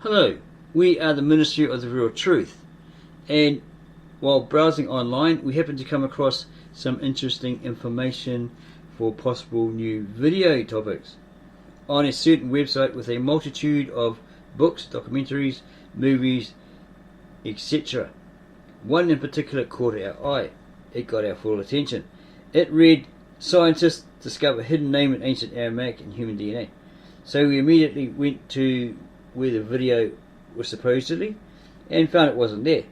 Hello, we are the Ministry of the Real Truth, and while browsing online we happened to come across some interesting information for possible new video topics on a certain website with a multitude of books, documentaries, movies, etc. One in particular caught our eye. It got our full attention. It read, "Scientists discover hidden name in ancient Aramaic and human DNA." So we immediately went to where the video was supposedly and found it wasn't there.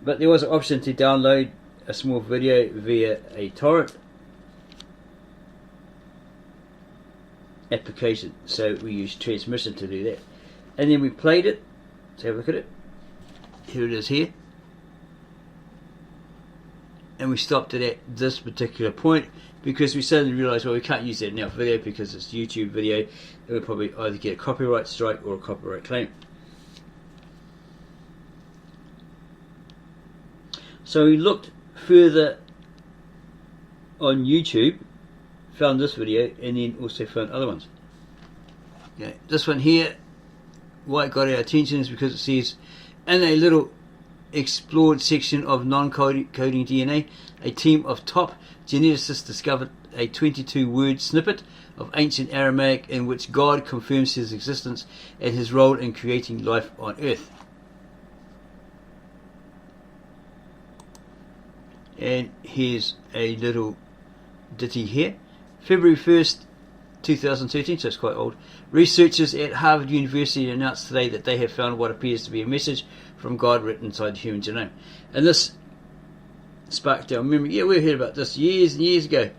But there was an option to download a small video via a torrent application, so we used transmission to do that. And then we played it. Let's have a look at it. Here it is here. And we stopped it at this particular point because we suddenly realised, well, we can't use that in our video because it's YouTube video, and we'll probably either get a copyright strike or a copyright claim. So we looked further on YouTube, found this video, and then also found other ones. Okay, this one here, why it got our attention is because it says, in a little explored section of non-coding DNA, a team of top geneticists discovered a 22-word snippet of ancient Aramaic in which God confirms his existence and his role in creating life on earth. And here's a little ditty here. February 1st, 2013, so it's quite old. Researchers at Harvard University announced today that they have found what appears to be a message from God written inside the human genome. And this sparked our memory. Yeah, we heard about this years and years ago,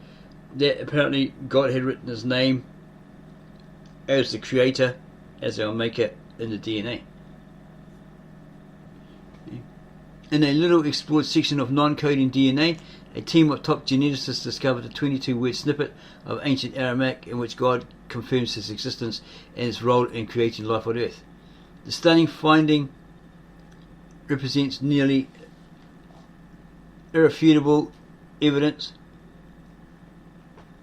that apparently God had written his name as the creator, as our maker, in the DNA. In a little explored section of non-coding DNA, a team of top geneticists discovered a 22-word snippet of ancient Aramaic in which God confirms his existence and his role in creating life on earth. The stunning finding represents nearly irrefutable evidence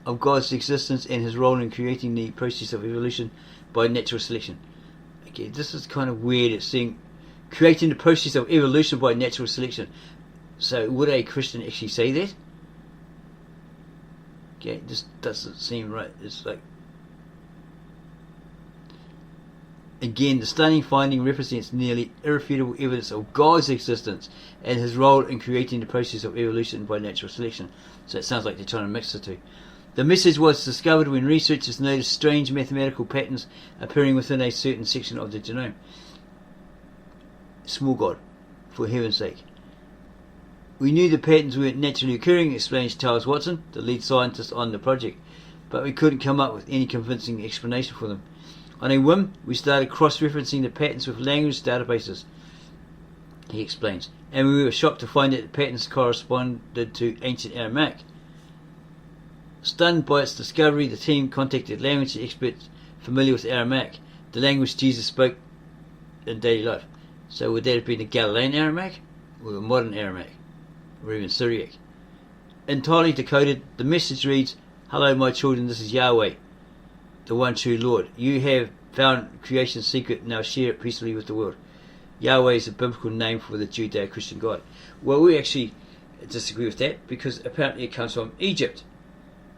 of God's existence and his role in creating the process of evolution by natural selection. Okay, this is kind of weird. It's saying creating the process of evolution by natural selection. So would a Christian actually say that? Okay, this doesn't seem right. It's like, again, the stunning finding represents nearly irrefutable evidence of God's existence and his role in creating the process of evolution by natural selection. So it sounds like they're trying to mix the two. The message was discovered when researchers noticed strange mathematical patterns appearing within a certain section of the genome. Small God, for heaven's sake. We knew the patterns weren't naturally occurring, explains Charles Watson, the lead scientist on the project, but we couldn't come up with any convincing explanation for them. On a whim, we started cross-referencing the patterns with language databases, he explains, and we were shocked to find that the patterns corresponded to ancient Aramaic. Stunned by its discovery, the team contacted language experts familiar with Aramaic, the language Jesus spoke in daily life. So would that have been the Galilean Aramaic, or the modern Aramaic, or even Syriac? Entirely decoded, the message reads, "Hello my children, this is Yahweh, the one true Lord. You have found creation's secret, now share it peacefully with the world." Yahweh is a biblical name for the Judeo-Christian God. Well, we actually disagree with that, because apparently it comes from Egypt.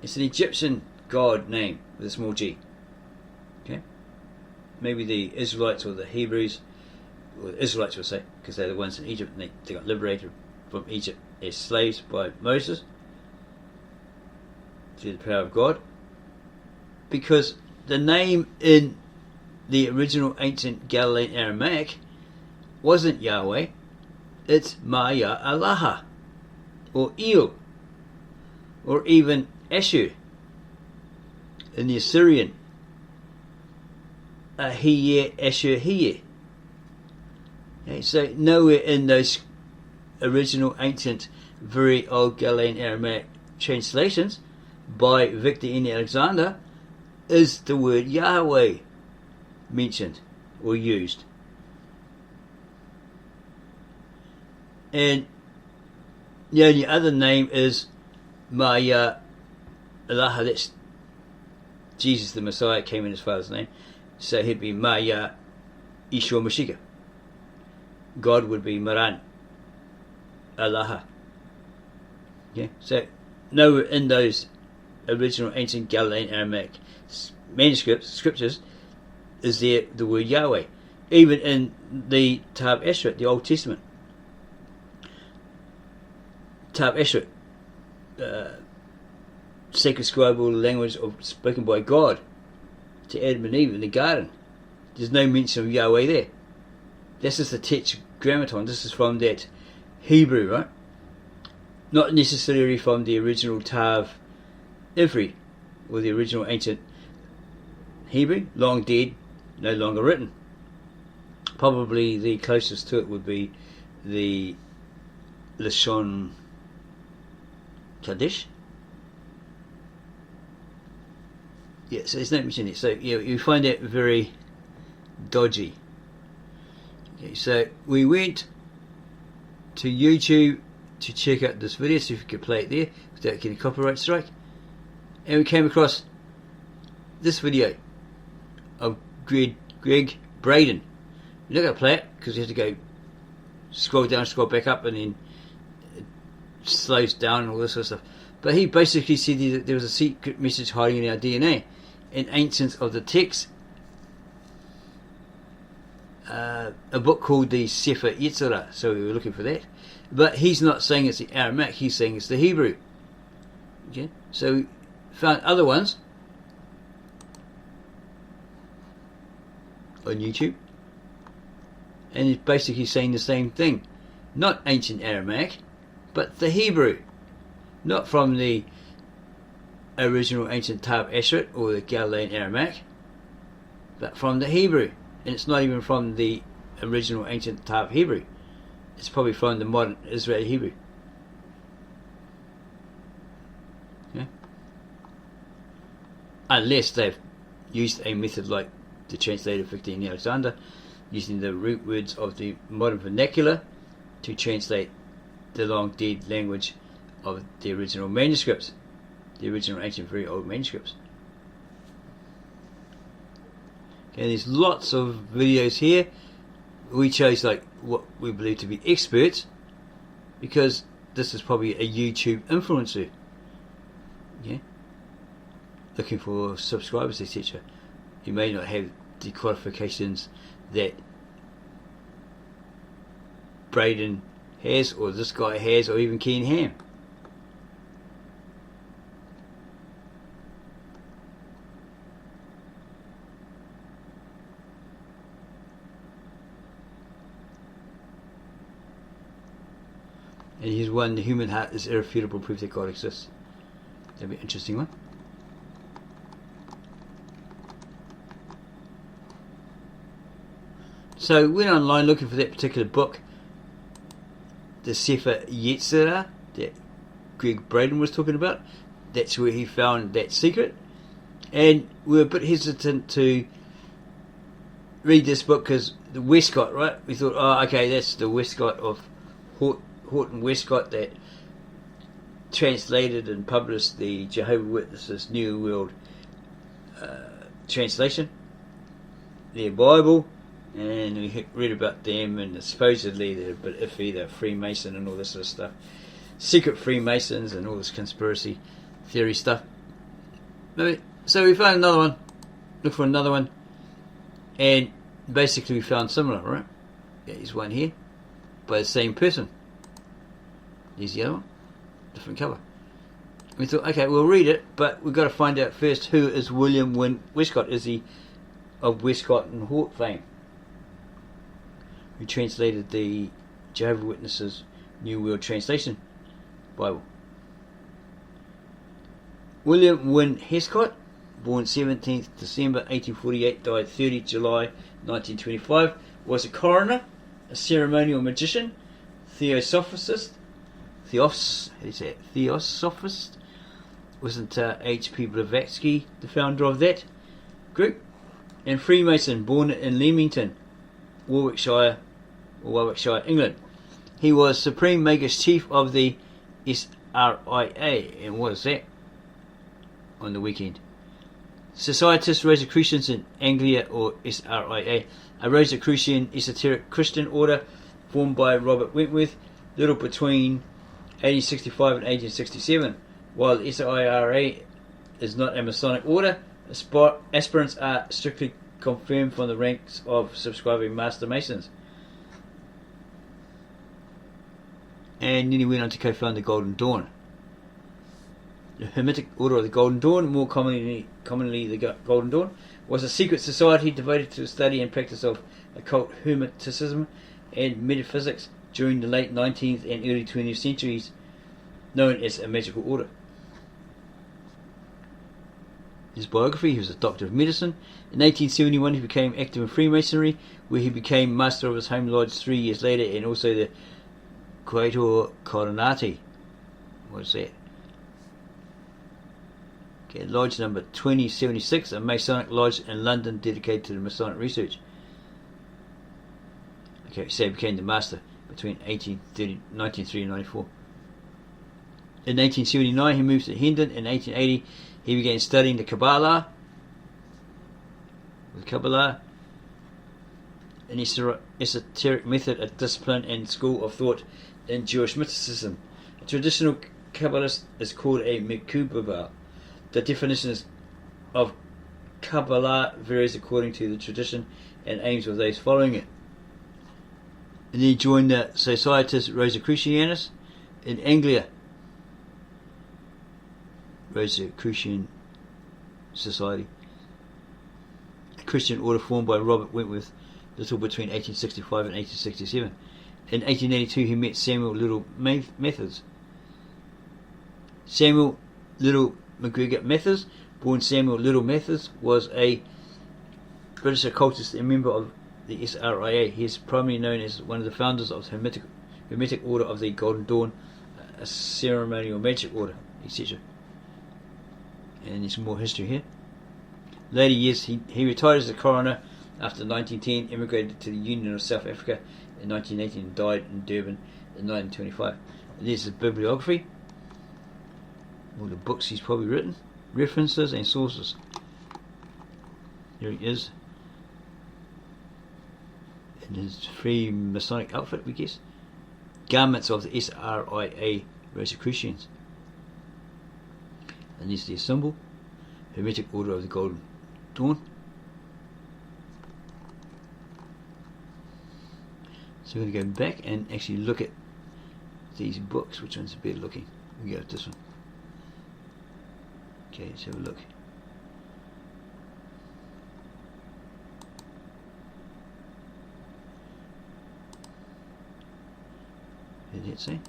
It's an Egyptian God name with a small g. Okay, maybe the Israelites or the Hebrews, or the Israelites will say, because they're the ones in Egypt, and they got liberated from Egypt as slaves by Moses through the power of God. Because the name in the original ancient Galilean Aramaic wasn't Yahweh, it's Maya Allaha, or El, or even Ashur in the Assyrian, Ahiye Ashur Hiye. Okay, so nowhere in those original ancient, very old Galilean Aramaic translations by Victor N. Alexander is the word Yahweh mentioned or used. And the only other name is Maya Allah, that's Jesus the Messiah, came in his father's name, so he'd be Maya Yeshua Mashiach. God would be Maran, Allah. Yeah, so nowhere in those original ancient Galilean Aramaic manuscripts, scriptures, is there the word Yahweh. Even in the Tab Eshret, the Old Testament, Tab Eshret, sacred scribal language spoken by God to Adam and Eve in the garden. There's no mention of Yahweh there. This is the Tetragrammaton. This is from that Hebrew, right? Not necessarily from the original Tav Ivri, or the original ancient Hebrew, long dead, no longer written. Probably the closest to it would be the Lashon Kadesh. Yeah, so there's no mention it. So yeah, you find that very dodgy. Okay, so we went to YouTube to check out this video, see if we could play it there without getting a copyright strike, and we came across this video of Greg Braden. You're not going to play it because you have to go scroll down, scroll back up, and then it slows down and all this sort of stuff. But he basically said that there was a secret message hiding in our DNA. In Ancients of the Text, a book called the Sefer Yetzirah, so we were looking for that. But he's not saying it's the Aramaic, he's saying it's the Hebrew. Okay, so we found other ones on YouTube, and it's basically saying the same thing. Not ancient Aramaic, but the Hebrew. Not from the original ancient Tab Eshret or the Galilean Aramaic, but from the Hebrew. And it's not even from the original ancient Tab Hebrew. It's probably from the modern Israeli Hebrew. Okay? Unless they've used a method like the translator Victor Alexander, using the root words of the modern vernacular to translate the long dead language of the original manuscripts, the original ancient very old manuscripts. Okay, there's lots of videos here. We chose like what we believe to be experts because this is probably a YouTube influencer. Yeah, looking for subscribers, etc. You may not have the qualifications that Braden has, or this guy has, or even Ken Ham. And here's one: the human heart is irrefutable proof that God exists. That'd be an interesting one. So went online looking for that particular book, the Sefer Yetzirah that Greg Braden was talking about. That's where he found that secret, and we were a bit hesitant to read this book because the Westcott, right? We thought, oh, okay, that's the Westcott of Horton Westcott that translated and published the Jehovah's Witnesses New World translation, their Bible. And we read about them, and supposedly they're a bit iffy, they're Freemason and all this sort of stuff. Secret Freemasons and all this conspiracy theory stuff. So we found another one, looked for another one, and basically we found similar, right? There's one here by the same person. Here's the other one, different cover. We thought, okay, we'll read it, but we've got to find out first who is William Wynne Westcott. Is he of Westcott and Hort fame? Who translated the Jehovah's Witnesses New World Translation Bible. William Wynne Westcott, born 17th December 1848, died 30th July 1925, was a coroner, a ceremonial magician, theosophist. Theosophist? Wasn't H.P. Blavatsky the founder of that group? And Freemason, born in Leamington, Warwickshire, England. He was Supreme Magus Chief of the SRIA. And what is that? On the weekend. Societas Rosicrucians in Anglia, or SRIA, a Rosicrucian esoteric Christian order formed by Robert Wentworth, little between 1865 and 1867. While SRIA is not a Masonic order, aspirants are strictly confirmed from the ranks of subscribing Master Masons. And then he went on to co-found the Golden Dawn. The Hermetic Order of the Golden Dawn, more commonly the Golden Dawn, was a secret society devoted to the study and practice of occult hermeticism and metaphysics during the late 19th and early 20th centuries, known as a magical order. His biography: he was a doctor of medicine. In 1871 he became active in Freemasonry, where he became master of his home lodge 3 years later, and also the Quator Coronati. What's that? Okay, lodge number 2076, a Masonic lodge in London dedicated to the Masonic research. Okay, so he became the master between 1903 and 94. In 1879 he moved to Hendon. In 1880 he began studying the Kabbalah, an esoteric method, a discipline and school of thought in Jewish mysticism. A traditional Kabbalist is called a Mekubal. The definition of Kabbalah varies according to the tradition and aims of those following it. And he joined the Societas Rosicrucianus in Anglia, Rosicrucian Society, a Christian order formed by Robert Wentworth, little between 1865 and 1867. In 1882 he met Samuel Little Mathers. Samuel Little McGregor Mathers, born Samuel Little Mathers, was a British occultist and member of the SRIA. He is primarily known as one of the founders of the Hermetic Order of the Golden Dawn, a ceremonial magic order, etc. And there's more history here. Later years, he retired as a coroner after 1910, immigrated to the Union of South Africa in 1918, and died in Durban in 1925. And there's his bibliography, all the books he's probably written, references and sources. Here he is in his free Masonic outfit, we guess. Garments of the SRIA Rosicrucians. And this is their symbol, Hermetic Order of the Golden Dawn. So we're going to go back and actually look at these books. Which one's better looking? We go with this one. Okay, let's have a look. What did it say?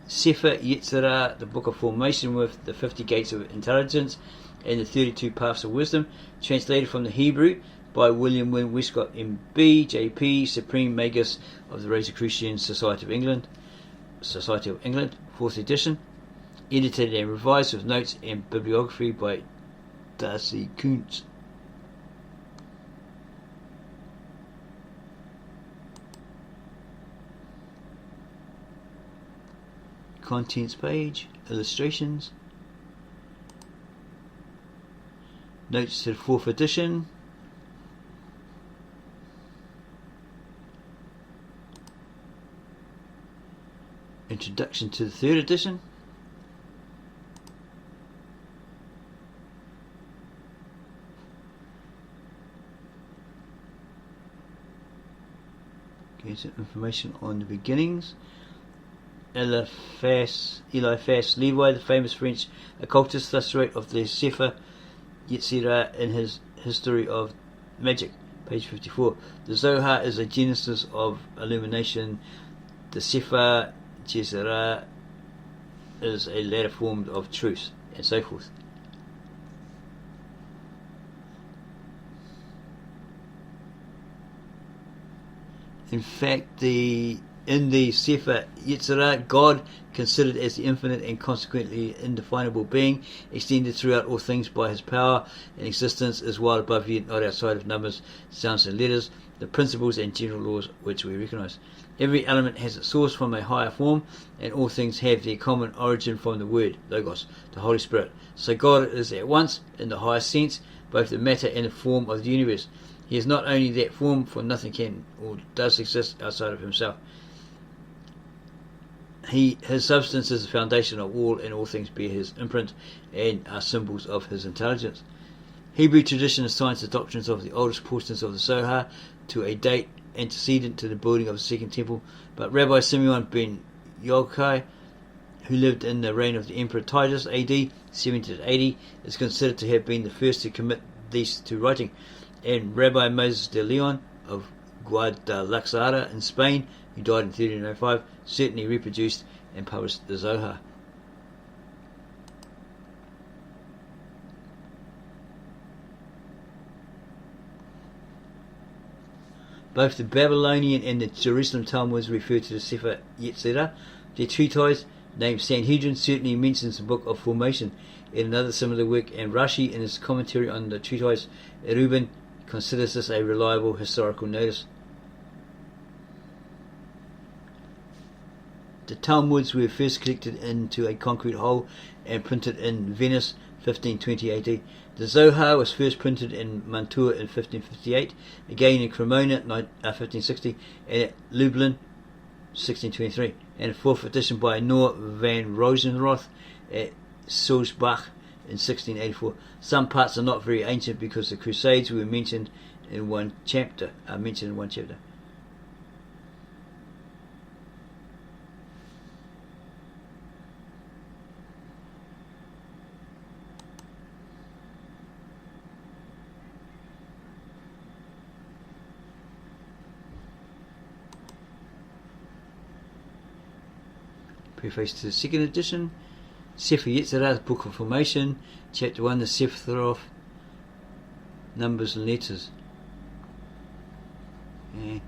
Sefer Yetzirah, the Book of Formation with the 50 Gates of Intelligence and the 32 Paths of Wisdom, translated from the Hebrew by William Wynne Westcott M.B. J.P., Supreme Magus of the Rosicrucian Society of England, 4th edition, edited and revised with notes and bibliography by Darcy Kuntz. Contents page, illustrations, notes to the 4th edition, introduction to the 3rd edition, okay, some information on the beginnings. Eliphas Levi, the famous French occultist, thus wrote of the Sefer Yetzirah in his History of Magic, page 54. The Zohar is a genesis of illumination. The Sefer Yetzirah is a later form of truth, and so forth. In fact, the In the Sefer Yetzirah, God, considered as the infinite and consequently indefinable being, extended throughout all things by his power and existence, is well above yet not outside of numbers, sounds and letters, the principles and general laws which we recognize. Every element has its source from a higher form, and all things have their common origin from the Word, Logos, the Holy Spirit. So God is at once, in the highest sense, both the matter and the form of the universe. He is not only that form, for nothing can or does exist outside of himself. His substance is the foundation of all, and all things bear his imprint and are symbols of his intelligence. Hebrew tradition assigns the doctrines of the oldest portions of the Zohar to a date antecedent to the building of the Second Temple, but Rabbi Simeon ben Yochai, who lived in the reign of the Emperor Titus AD 70 to 80, is considered to have been the first to commit these to writing, and Rabbi Moses de Leon of Guadalajara in Spain, who died in 1305, certainly reproduced and published the Zohar. Both the Babylonian and the Jerusalem Talmuds refer to the Sefer Yetzirah. Their treatise, named Sanhedrin, certainly mentions the Book of Formation in another similar work, and Rashi, in his commentary on the treatise Erubin, considers this a reliable historical notice. The Talmuds were first collected into a concrete whole and printed in Venice, 1520 AD. The Zohar was first printed in Mantua in 1558, again in Cremona 1560, and at Lublin 1623, and a fourth edition by Noor van Rosenroth at Sulzbach in 1684. Some parts are not very ancient because the Crusades were mentioned in one chapter. Preface to the second edition. Sefer Yetzirah, Book of Formation, Chapter 1, the Sephiroth, Numbers and Letters.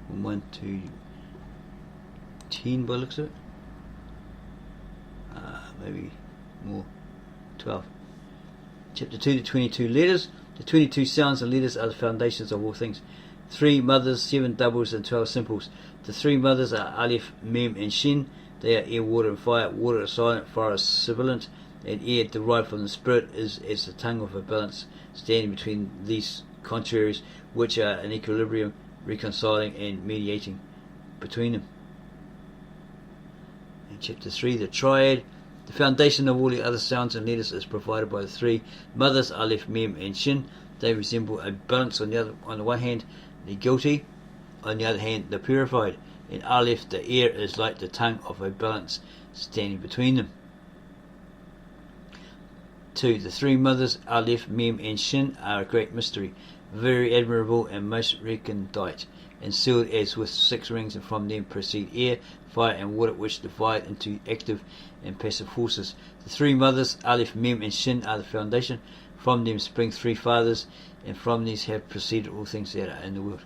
From 1 to 10 by the looks of it. Maybe more. 12. Chapter 2, the 22 letters. The 22 sounds and letters are the foundations of all things. 3 mothers, 7 doubles, and 12 simples. The 3 mothers are Aleph, Mem, and Shin. They are air, water, and fire. Water is silent, fire is sibilant, and air, derived from the spirit, is as the tongue of a balance, standing between these contraries, which are in equilibrium, reconciling and mediating between them. In chapter 3, the triad. The foundation of all the other sounds and letters is provided by the 3 mothers, Aleph, Mem, and Shin. They resemble a balance on the one hand, the guilty, on the other hand, the purified. In Aleph, the air is like the tongue of a balance standing between them. 2. The 3 mothers, Aleph, Mem, and Shin, are a great mystery, very admirable and most recondite, and sealed as with 6 rings, and from them proceed air, fire, and water, which divide into active and passive forces. The 3 mothers, Aleph, Mem, and Shin, are the foundation. From them spring 3 fathers, and from these have proceeded all things that are in the world.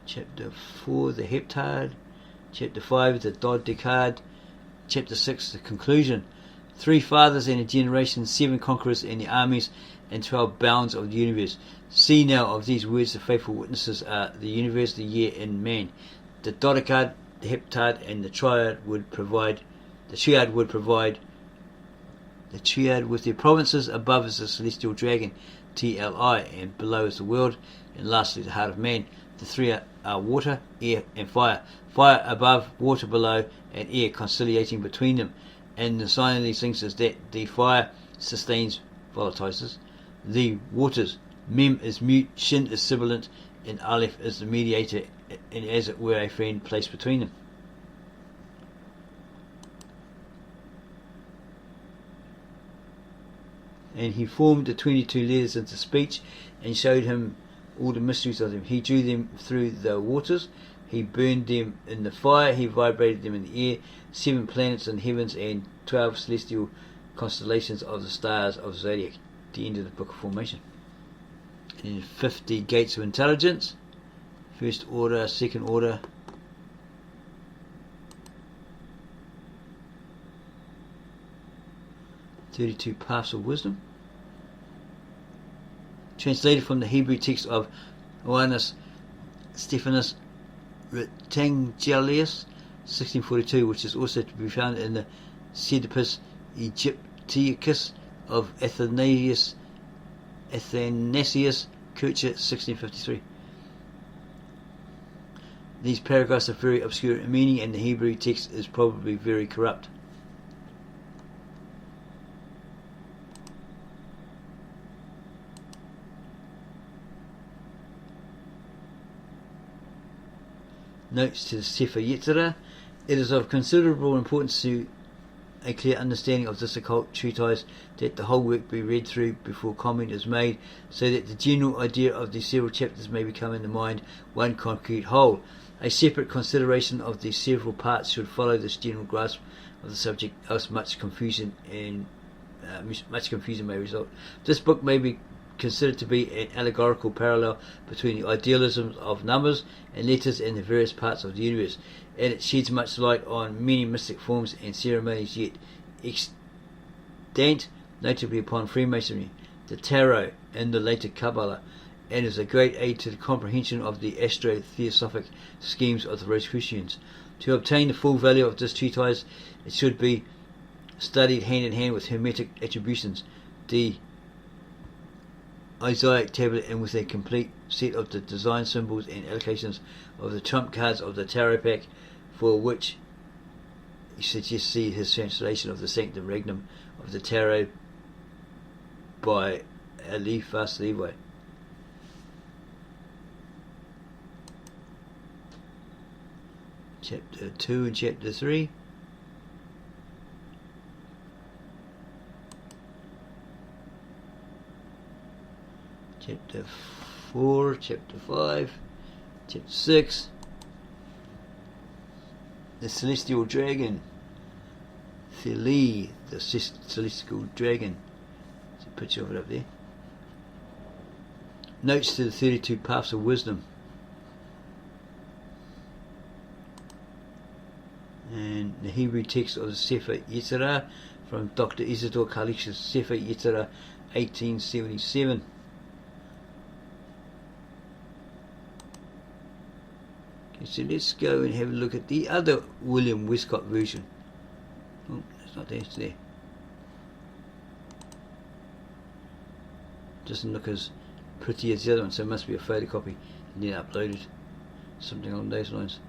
Chapter 4, the heptad. Chapter 5, the dodecad. Chapter 6, the conclusion. 3 fathers and a generation, 7 conquerors and the armies, and 12 bounds of the universe. See now of these words the faithful witnesses are the universe, the year, and man. The dodecad, the heptad, and the triad would provide. The triad with their provinces. Above is the celestial dragon, TLI, and below is the world, and lastly the heart of man. The 3 are water, air, and fire. Fire above, water below, and air conciliating between them. And the sign of these things is that the fire sustains, volatilizes, the waters. Mem is mute, Shin is sibilant, and Aleph is the mediator, and as it were a friend placed between them. And he formed the 22 letters into speech, and showed him all the mysteries of them. He drew them through the waters, he burned them in the fire, he vibrated them in the air. 7 planets in the heavens, and 12 celestial constellations of the stars of Zodiac. The end of the Book of Formation. and 50 gates of intelligence, first order, second order, "32 paths of wisdom," translated from the Hebrew text of Ioannis Stephanus Rectangularius, 1642, which is also to be found in the Pseudopus Egypticus of Athanasius Kircher, 1653. These paragraphs are very obscure in meaning, and the Hebrew text is probably very corrupt. Notes to the Sefer Yetzirah. It is of considerable importance to a clear understanding of this occult treatise that the whole work be read through before comment is made, so that the general idea of the several chapters may become in the mind one concrete whole. A separate consideration of the several parts should follow this general grasp of the subject, else much confusion may result. This book may be considered to be an allegorical parallel between the idealisms of numbers and letters in the various parts of the universe, and it sheds much light on many mystic forms and ceremonies yet extant, notably upon Freemasonry, the Tarot, and the later Kabbalah, and is a great aid to the comprehension of the astro-theosophic schemes of the Rosicrucians. To obtain the full value of this treatise, it should be studied hand in hand with Hermetic attributions, the Isaiah tablet, and with a complete set of the design symbols and allocations of the trump cards of the tarot pack, for which you should just see his translation of the Sanctum Regnum of the Tarot by Eliphas Levi. Chapter 2 and Chapter 3. Chapter 4, Chapter 5, Chapter 6. The Celestial Dragon. Theli, the Celestial Dragon. There's a picture of it up there. Notes to the 32 Paths of Wisdom. And the Hebrew text of the Sefer Yetzirah from Dr. Isidore Kalich's Sefer Yetzirah, 1877. Okay, so let's go and have a look at the other William Westcott version. Oh, it's not there, it's there. Doesn't look as pretty as the other one, so it must be a photocopy and then uploaded. Something along those lines.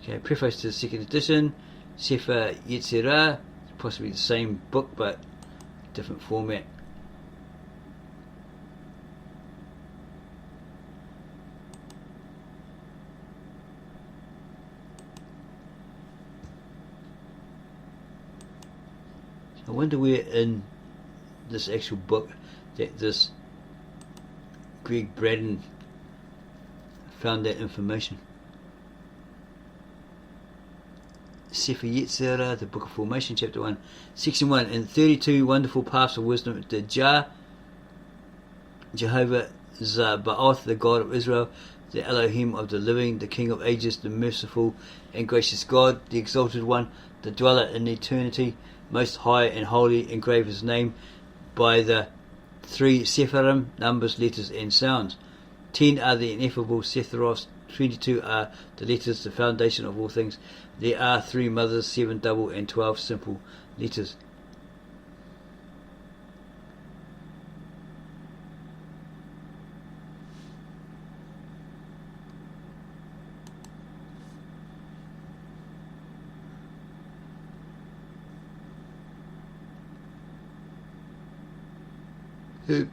Okay, preface to the second edition, Sefer Yetzirah, possibly the same book but different format. I wonder where in this actual book that this Greg Braden found that information. Sefer Yetzirah, the Book of Formation, Chapter 1, Section 1, and 32 Wonderful Paths of Wisdom, the Jehovah Zabaoth, the God of Israel, the Elohim of the living, the King of ages, the merciful and gracious God, the Exalted One, the Dweller in eternity, most high and holy, engrave his name by the 3 Sephirim, numbers, letters and sounds. 10 are the ineffable Sephiroths, 22 are the letters, the foundation of all things. There are 3 mothers, 7 double and 12 simple letters.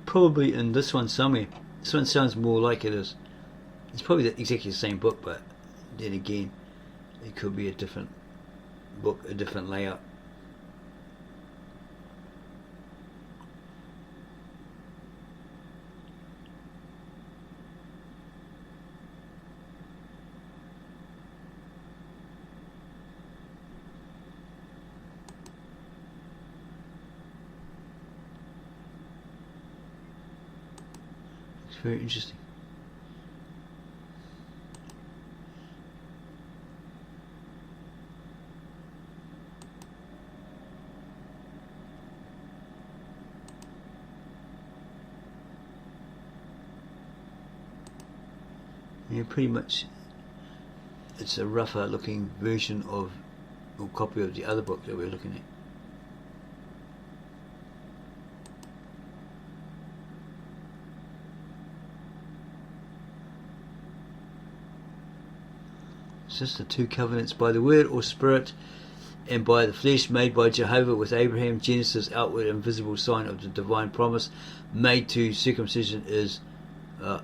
Probably in this one somewhere. This one sounds more like it is. It's probably exactly the same book, but then again, it could be a different book, a different layout. Very interesting. Yeah, pretty much it's a rougher looking version of or copy of the other book that we're looking at. It's just the two covenants, by the word or spirit and by the flesh, made by Jehovah with Abraham. Genesis, outward and visible sign of the divine promise made to circumcision is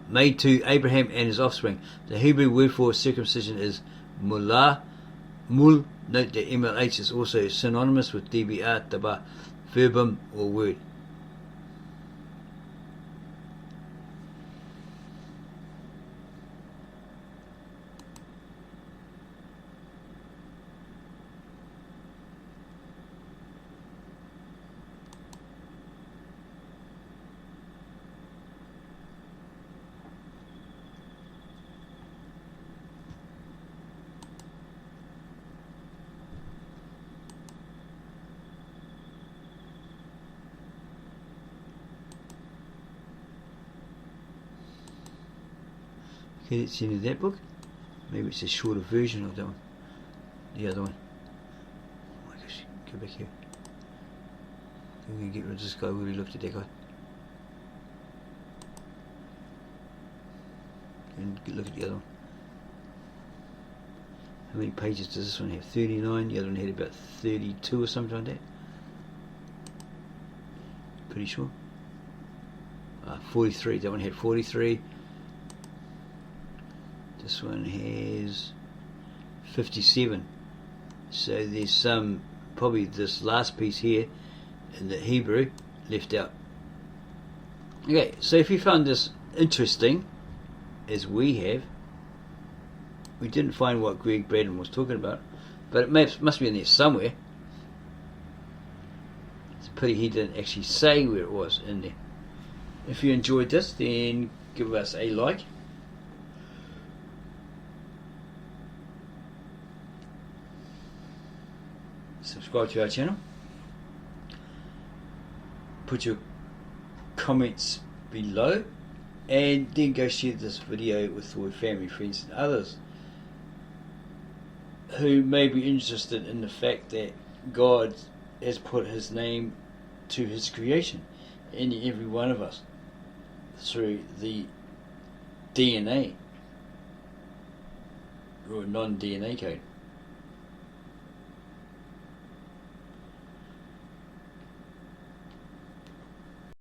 made to Abraham and his offspring. The Hebrew word for circumcision is mulah, mul. Note that MLH is also synonymous with dbr, taba, verbum or word. Okay, it's in that book. Maybe it's a shorter version of that one. The other one. Oh my gosh, go back here. I'm going to get rid of this guy. We already looked at that guy. And look at the other one. How many pages does this one have? 39. The other one had about 32 or something like that. Pretty sure. 43. That one had 43. This one has 57. So there's some, probably this last piece here in the Hebrew left out. Okay, so if you found this interesting, as we have, we didn't find what Greg Braden was talking about, but it must be in there somewhere. It's a pity he didn't actually say where it was in there. If you enjoyed this, then give us a like. Subscribe to our channel. Put your comments below, and then go share this video with your family, friends and others who may be interested in the fact that God has put his name to his creation in every one of us through the DNA or non-DNA code.